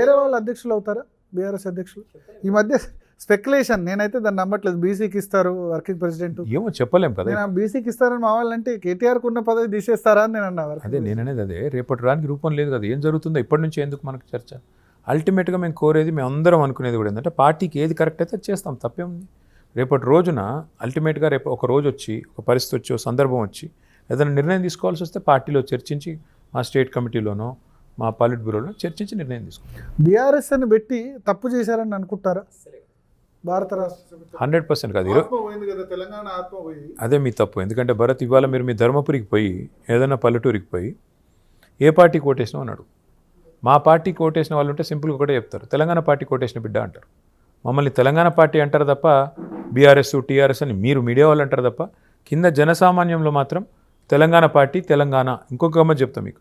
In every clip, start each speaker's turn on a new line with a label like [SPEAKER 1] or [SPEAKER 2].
[SPEAKER 1] వేరే వాళ్ళు అధ్యక్షులు అవుతారా బీఆర్ఎస్ అధ్యక్షులు? ఈ మధ్య స్పెక్యులేషన్, నేనైతే దాన్ని నమ్మట్లేదు. బీసీకి ఇస్తారు వర్కింగ్ ప్రెసిడెంట్,
[SPEAKER 2] ఏమో చెప్పలేం కదా.
[SPEAKER 1] నేను బీసీకి ఇస్తారని మా వాళ్ళంటే కేటీఆర్కి ఉన్న పదవి తీసేస్తారా అని నేను అన్నా.
[SPEAKER 2] అదే నేననేది అదే, రేపటి రానికి రూపం లేదు కదా. ఏం జరుగుతుందో ఇప్పటి నుంచి ఎందుకు మనకు చర్చ? అల్టిమేట్గా మేము కోరేది, మేము అందరం అనుకునేది కూడా ఏంటంటే పార్టీకి ఏది కరెక్ట్ అయితే అది చేస్తాం, తప్పేముంది. రేపటి రోజున అల్టిమేట్గా రేపు ఒక రోజు వచ్చి, ఒక పరిస్థితి వచ్చి, ఒక సందర్భం వచ్చి ఏదైనా నిర్ణయం తీసుకోవాల్సి వస్తే పార్టీలో చర్చించి, మా స్టేట్ కమిటీలోనో మా పాలిట్ బ్యూరోలో చర్చించి నిర్ణయం తీసుకుంటాం.
[SPEAKER 1] బీఆర్ఎస్ అని పెట్టి తప్పు చేశారని అనుకుంటారా? భారత రాష్ట్ర
[SPEAKER 2] 100% కాదు.
[SPEAKER 1] తెలంగాణ ఆత్మ పోయి
[SPEAKER 2] అదే మీ తప్పు. ఎందుకంటే భరత్, ఇవాళ మీరు మీ ధర్మపురికి పోయి ఏదైనా పల్లెటూరికి పోయి ఏ పార్టీకి ఓటేసినావు అన్నాడు. మా పార్టీకి ఓటేసిన వాళ్ళు ఉంటే సింపుల్గా ఒకటే చెప్తారు, తెలంగాణ పార్టీకి ఓటేసిన బిడ్డ అంటారు. మమ్మల్ని తెలంగాణ పార్టీ అంటారు తప్ప బీఆర్ఎస్ టీఆర్ఎస్ అని మీరు మీడియా వాళ్ళు అంటారు తప్ప కింద జనసామాన్యంలో మాత్రం తెలంగాణ పార్టీ, తెలంగాణ. ఇంకొక గమ్మత్ చెప్తాం మీకు,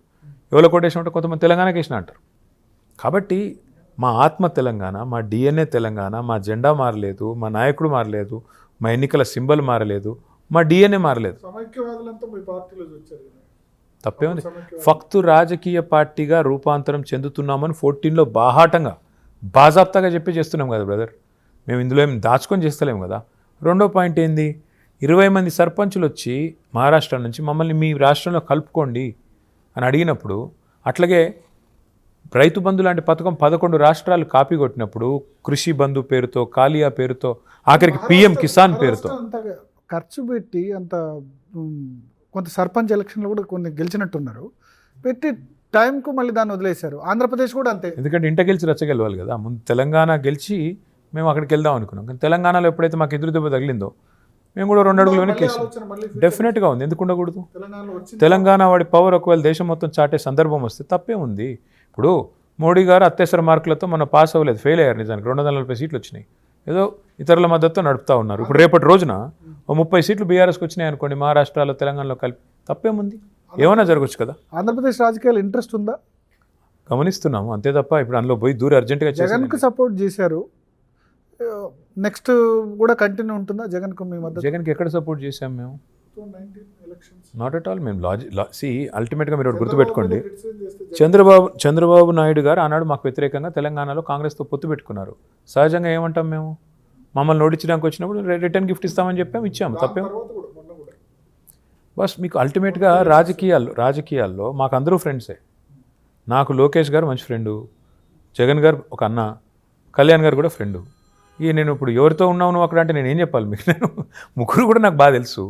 [SPEAKER 2] ఎవరో కోటేషన్ ఉంటే కొంతమంది తెలంగాణకి వేసిన అంటారు. కాబట్టి మా ఆత్మ తెలంగాణ, మా డిఎన్ఏ తెలంగాణ, మా జెండా మారలేదు, మా నాయకుడు మారలేదు, మా ఎన్నికల సింబల్ మారలేదు, మా డిఎన్ఏ మారలేదు. తప్పేముంది? ఫక్తు రాజకీయ పార్టీగా రూపాంతరం చెందుతున్నామని 14లో బాహాటంగా బాజాప్తాగా చెప్పి చేస్తున్నాం కదా బ్రదర్. మేము ఇందులో ఏం దాచుకొని చేస్తలేము కదా. రెండో పాయింట్ ఏంది, 20 మంది సర్పంచులు వచ్చి మహారాష్ట్ర నుంచి మమ్మల్ని మీ రాష్ట్రంలో కలుపుకోండి అని అడిగినప్పుడు, అట్లాగే రైతు బంధు లాంటి పథకం 11 రాష్ట్రాలు కాపీ కొట్టినప్పుడు, కృషి బంధు పేరుతో, కాలియా పేరుతో, ఆఖరికి పిఎం కిసాన్ పేరుతో
[SPEAKER 1] అంత ఖర్చు పెట్టి అంత కొంత సర్పంచ్ ఎలక్షన్లో కూడా కొన్ని గెలిచినట్టున్నారు, పెట్టి టైంకు మళ్ళీ దాన్ని వదిలేశారు. ఆంధ్రప్రదేశ్ కూడా అంతే.
[SPEAKER 2] ఎందుకంటే ఇంట గెలిచి రచ్చగెలవాలి కదా. ముందు తెలంగాణ గెలిచి మేము అక్కడికి వెళ్దాం అనుకున్నాం, కానీ తెలంగాణలో ఎప్పుడైతే మాకు ఎదురు దెబ్బ తగిలిందో మేము కూడా 2 అడుగులు వెనక్కి వేసాం. డెఫినెట్గా ఉంది, ఎందుకు ఉండకూడదు? తెలంగాణ వాడి పవర్ ఒకవేళ దేశం మొత్తం చాటే సందర్భం వస్తే తప్పే ఉంది. ఇప్పుడు మోడీ గారు అత్యవసర మార్కులతో మన పాస్ అవ్వలేదు, ఫెయిల్ అయ్యారు. నిజానికి 240 సీట్లు వచ్చినాయి, ఏదో ఇతరుల మద్దతుతో నడుపుతూ ఉన్నారు. ఇప్పుడు రేపటి రోజున 30 సీట్లు బీఆర్ఎస్కి వచ్చినాయి అనుకోండి, మహారాష్ట్రలో తెలంగాణలో కలిపి, తప్పేముంది? ఏమైనా జరగచ్చు కదా.
[SPEAKER 1] ఆంధ్రప్రదేశ్ రాజకీయాలు ఇంట్రెస్ట్ ఉందా
[SPEAKER 2] గమనిస్తున్నాము, అంతే తప్ప ఇప్పుడు అందులో పోయి దూరం అర్జెంటుగా
[SPEAKER 1] జగన్కు సపోర్ట్ చేశారు. నెక్స్ట్ కూడా కంటిన్యూ ఉంటుందా జగన్కు మీ మద్దతు?
[SPEAKER 2] జగన్కి ఎక్కడ సపోర్ట్ చేశాం మేము? Not at all. మేము అల్టిమేట్గా మీరు గుర్తుపెట్టుకోండి, చంద్రబాబు నాయుడు గారు ఆనాడు మాకు వ్యతిరేకంగా తెలంగాణలో కాంగ్రెస్తో పొత్తు పెట్టుకున్నారు. సహజంగా ఏమంటాం మేము, మమ్మల్ని ఓడించడానికి వచ్చినప్పుడు రిటర్న్ గిఫ్ట్ ఇస్తామని చెప్పాము, ఇచ్చాము, తప్పేం? బస్ మీకు అల్టిమేట్గా రాజకీయాల్లో మాకు అందరూ ఫ్రెండ్సే. నాకు లోకేష్ గారు మంచి ఫ్రెండు, జగన్ గారు ఒక అన్న, కళ్యాణ్ గారు కూడా ఫ్రెండు. నేను ఇప్పుడు ఎవరితో ఉన్నావు నువ్వు అక్కడ అంటే నేను ఏం చెప్పాలి మీకు? నేను ముగ్గురు కూడా నాకు బాగా తెలుసు.